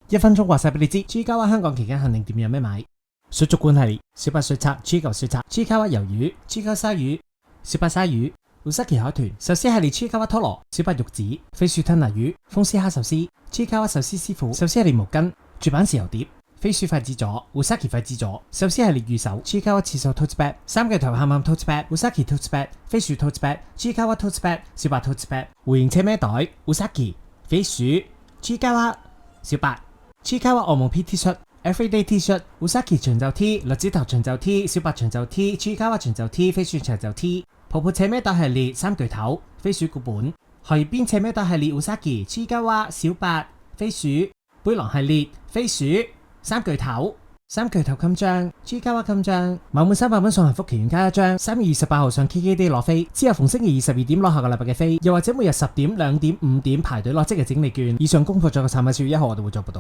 1分鐘話晒俾你知，G 卡哇香港期間限定店有咩買？水族館系列，小白水獺、G 狗水獺、G 卡哇魷魚、G 卡鯊魚、小白鯊魚、Usaki 海豚、壽司系列 G 卡哇拖羅、小白玉子、飛鼠吞拿魚、風獅蝦壽司、G 卡哇壽司師傅、壽司系列毛巾、絕版豉油碟、飛鼠筷子座、Usaki 筷子座、壽司系列御手、G 卡哇刺繡 tote bag、三巨頭喊喊 tote bag、Usaki tote bag、飛鼠 tote bag、G 卡哇 tote bag、小白 tote bag、回形車孭袋、Usaki、飛鼠、G 卡哇、小白、G 卡哇惡夢 P T 恤、Everyday T 恤、Usaki 長袖 T、栗子頭長袖 T、小白長袖 T、G 卡哇長袖 T、飛鼠長袖 T、泡泡扯孭袋系列三巨頭、飛鼠固本、荷葉邊扯孭袋系列 Usaki、G 卡哇、小白、飛鼠、背囊系列飛鼠、三巨頭襟章 G 卡哇襟章，買滿300蚊送幸福奇緣卡一張，3月28號上 KKday 攞飛，之後逢星期22點攞下個禮拜嘅飛，又或者每日10點、2點、5點排隊攞即日整理券。以上公佈咗個產品，4月1號我哋會再報道。